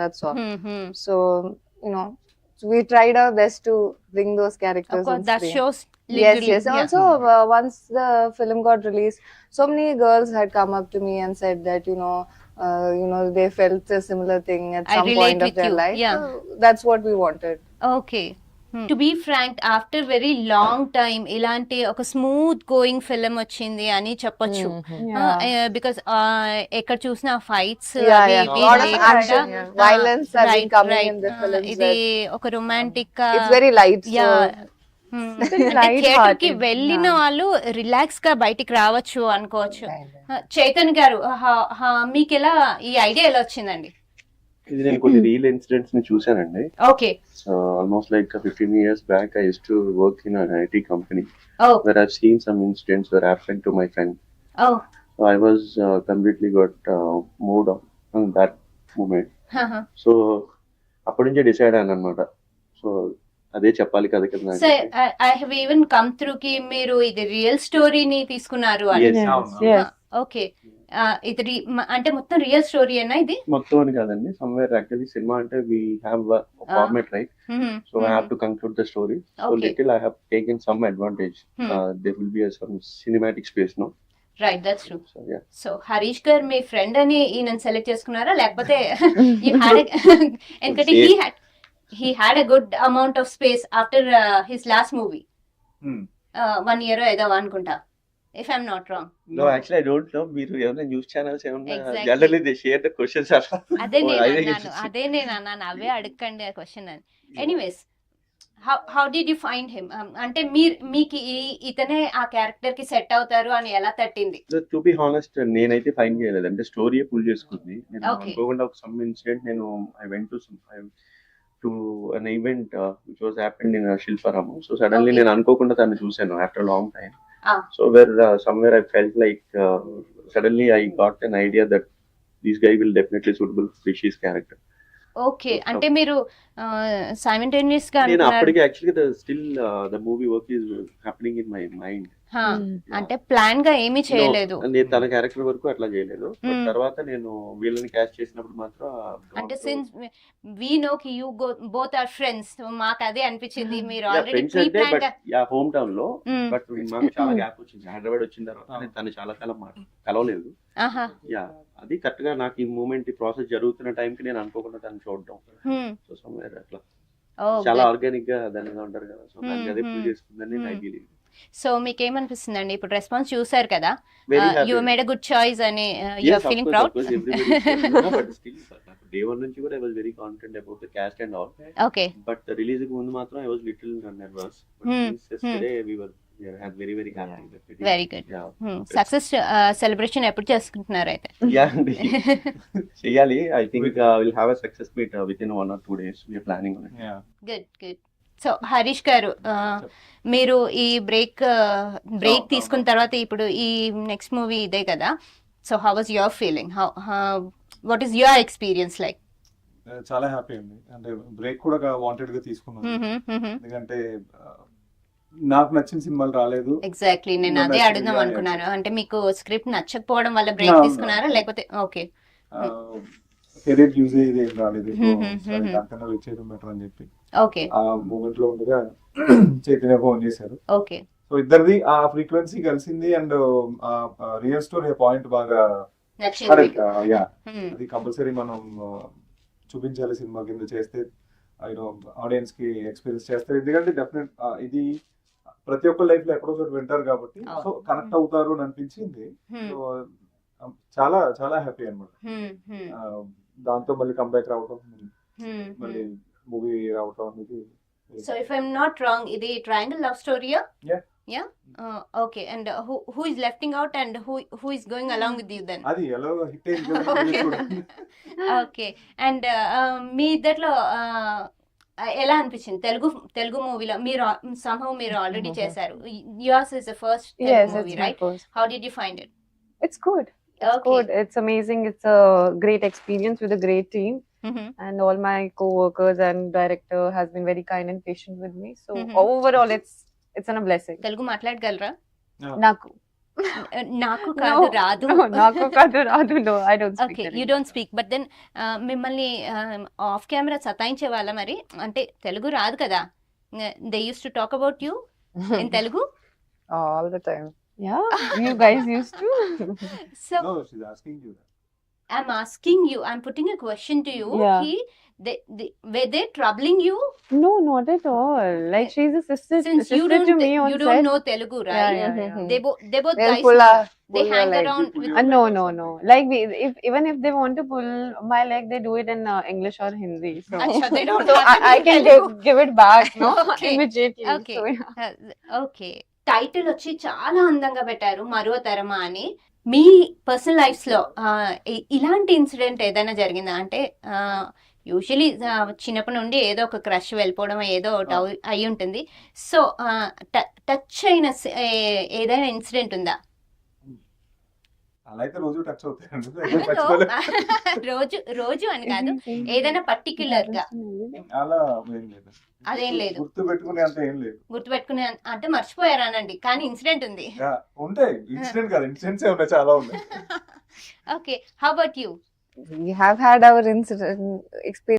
that's all. Mm-hmm. So, you know, so we tried our best to bring those Of characters course, on that screen. shows Yes, literally. yes. Also, once the film got released, so many girls had come up to me and said that, they felt a similar thing at I some relate point of with their you. life. Yeah. So that's what we wanted. Okay to be frank after very long time ఇలాంటి ఒక smooth going film వచ్చింది అని చెప్పొచ్చు Yeah. Because ఎక్కడ చూసిన fights Yeah, yeah. Lot of action, yeah. violence has been coming in the films. ఇది that ఒక romantic it's very light. Yeah Very theatre కి light-hearted. వెళ్ళిన వాళ్ళు రిలాక్స్ గా బయటికి రావచ్చు అనుకోవచ్చు. చైతన్ గారు మీకు ఎలా ఈ ఐడియా ఎలా వచ్చిందండి? ఇది నేను కొన్ని రియల్ ఇన్సిడెంట్స్ ని చూసానండి. Okay Almost like 15 years back, I used to work in an IT company oh where I've seen some incidents were happened to my friend. Oh So I was completely got moved on that moment. So అప్పటి నుంచే decide అయ్యాను అనమాట. So అదే చెప్పాలి కదా కదా. So I have even come through కి మీరు ఇది రియల్ స్టోరీని తీసుకున్నారు అని. Yes. ఓకే ఇది అంటే మొత్తం రియల్ స్టోరీ అన్నా ఇది? మొత్తం అని కాదండి, సమ్వేర్ యాక్చువల్లీ సినిమా అంటే we have a format, right? So I have to conclude the story. So Okay. little I have taken some advantage. There will be some cinematic space, no? Right, that's true. So yeah. So Harish గారు మీ friend అని ఈయన select చేసుకున్నారా లేకపోతే ఎందుకంటే he had a good amount of space after his last movie 1 year ఏదో అనుకుంటా, if I'm not wrong. No, actually I don't know. మీరు ఏమైనా న్యూస్ ఛానల్స్ ఏమైనా Exactly. Generally they share the questions అట్లా. అదే నేను I think అన్నాను, అదే నేను అన్నాను, అవే అడగండి ఆ క్వశ్చన్ అని. Anyways, how did you find him? అంటే మీకు ఇతనే ఆ క్యారెక్టర్ కి సెట్ అవుతారు అని ఎలా తట్టింది? టు బి హానెస్ట్, నేనైతే ఫైన్ చేయలేదు. అంటే స్టోరీ పుల్ చేసుకుంది. నేను Okay. అనుకోకుండా ఒక సమ్ ఇన్సిడెంట్ నేను I went to an event which was happened in Shilparamam. So suddenly Okay. నేను అనుకోకుండా తను చూసాను after long time. Ah. So where somewhere I felt like suddenly I got an idea that this guy will definitely suitable for Rishi's character. Okay, అంటే మీరు simultaneous గా నేను అనుకున్నారు. అప్పటికి actually the movie work is happening in my mind. అంటే plan గా ఏమీ చేయలేదు. No, నేను తన క్యారెక్టర్ వరకు అట్లా చేయలేదు. But Hmm. తర్వాత నేను వీళ్ళని క్యాస్ట్ చేసినప్పుడు మాత్రం అంటే సిన్స్ వి నో కి యు బోత్ ఆర్ ఫ్రెండ్స్, మాకు అదే అనిపించింది మీరు ఆల్రెడీ ఫ్రెండ్స్ ప్రీ అంటే ప్లాన్ గా. బట్ హోమ్ టౌన్ లో. బట్ మాకు చాలా గ్యాప్ వచ్చింది. హైదరాబాద్ వచ్చిన తర్వాత నేను తను చాలా కాలం కలవలేదు. ఆహా. యా, అది కరెక్ట్ గా నాకు ఈ మూమెంట్ ఈ ప్రాసెస్ జరుగుతున్న టైం కి నేను అనుకోకుండా తను చూడడం. సో సమ్వేర్ అట్లా చాలా ఆర్గానిక్ గా దాని ఉంటారు కదా. సో దానికి అదే ఫీల్ చేసుకుందని ఐ బిలీవ్. సో మీకు ఏమనిపిస్తుందండి ఇప్పుడు రెస్పాన్స్ చూసారు కదా, Very happy. You made a good choice అని you are feeling proud? But still day one నుంచి కూడా I was very confident about the cast and all. Okay. But release కి ముందు మాత్రం I was little nervous. Today we were very very happy. Very good. Success celebration ఎప్పుడు చేసుకుంటున్నారు అయితే? Yeah అండి, చెయ్యాలి. I think will have a success meet with in 1 or 2 days. We are planning on it. Good good. So Harish గారు, మీరు ఈ break తీసుకున్న తర్వాత ఇప్పుడు ఈ నెక్స్ట్ మూవీ ఇదే కదా. So how was your feeling? What is your experience like? చాలా హ్యాపీ అండి. అంటే బ్రేక్ కూడా వాంటెడ్ గా తీసుకున్నాను. ఎందుకంటే నాకు నచ్చిన సినిమాలు రాలేదు. ఎగ్జాక్ట్లీ, నేను అదే అడుగుదాం అనుకున్నాను. అంటే మీకు స్క్రిప్ట్ నచ్చకపోవడం వల్ల బ్రేక్ No, no. తీసుకున్నారా లేకపోతే? ఓకే కెరీర్ యూజ్ అయ్యేది ఏం రాలేదు. దానికన్నా వెయిట్ చేయడం బెటర్ అని చెప్పి ఓకే ఆ మూమెంట్ లో ఉండగా చైతన్య ఫోన్ చేశారు. ఓకే. సో ఇద్దరిది ఆ ఫ్రీక్వెన్సీ కలిసింది. అండ్ రియల్ స్టోరీ పాయింట్ బాగా నచ్చింది. కరెక్ట్. యా, అది కంపల్సరీ మనం చూపించాలి సినిమా కింద చేస్తే ఆడియన్స్ కి ఎక్స్పీరియన్స్ చేస్తారు. ఎందుకంటే డెఫినెట్ ఇది ప్రతి ఒక్క లైఫ్ లో ఎక్కడో చోట వింటారు కాబట్టి సో కనెక్ట్ అవుతారు అని అనిపించింది. సో చాలా చాలా హ్యాపీ అనమాట. దాంతో మళ్ళీ కంబ్యాక్ రావటం, మళ్ళీ మూవీ రావటం అనేది. So if I'm not wrong, ఇది ట్రయాంగిల్ లవ్ స్టోరీయా? Yeah. Yeah. Okay. And who is lefting out and who is going along with you then? అది ఎలా హిట్ అయింది. ఓకే. అండ్ మీ ఇద్దట్లో ఎలా అనిపించింది తెలుగు మూవీలో? మీరు somehow మీరు ఆల్రెడీ చేశారు. Yours is the first Yes, movie, it's my right? first. How did you find it? It's good. It's Okay. good. It's amazing. It's a great experience with a great team, and all my co-workers and director has been very kind and patient with me. So overall, it's a blessing. Telugu మాట్లాడగలరా? Naku నాకు కాదు No. రాదు. No, నాకు కాదు రాదు. No, I don't speak okay, you Telugu. Don't speak, but then మిమ్మల్ని off camera సతాయించే వాళ్ళ మరి, అంటే తెలుగు రాదు కదా, they use to talk about you in తెలుగు. All the time. Yeah, you guys used to. So No, she's asking you that. I'm asking you, I'm putting a question to you. Yeah. Were they troubling you? No, not at all. Like she's a sister Since you to me on you set. don't know Telugu, right? Yeah, yeah, yeah. They both They'll guys, pull they your hang leg. around Pull with, your No, leg no, or no. something. Like even if they want to pull my leg, they do it in English or Hindi. So, Acha, they don't so have to I do can Telugu. give it back, no, Okay. immediately. Okay. So, yeah. Okay, title వచ్చి చాలా అందంగా పెట్టారు, మరో తరమా అని. మీ personal lifes లో ఇలాంటి incident ఏదైనా జరిగిందా? అంటే యూజువలీ చిన్నప్పటి నుండి ఏదో ఒక క్రష్ వెళ్ళిపోవడం ఏదో ఒకటి అయి ఉంటుంది. సో టచ్ అయిన ఏదైనా ఇన్సిడెంట్ ఉందా? అలా అయితే రోజు టచ్ అవుతాయండి. రోజు అని కాదు, ఏదైనా పర్టిక్యులర్ గా. అలా ఏం లేదు, అదేం లేదు, గుర్తు పెట్టుకునే అంత ఏం లేదు. గుర్తుపెట్టుకునే అంటే మర్చిపోయారానండి, కానీ ఇన్సిడెంట్ ఉంది. ఉంటాయి, ఇన్సిడెంట్ కాదు, ఇన్సిడెంట్స్ ఉన్నాయి, చాలా ఉన్నాయి. Okay, how about you? We have had our incident experience.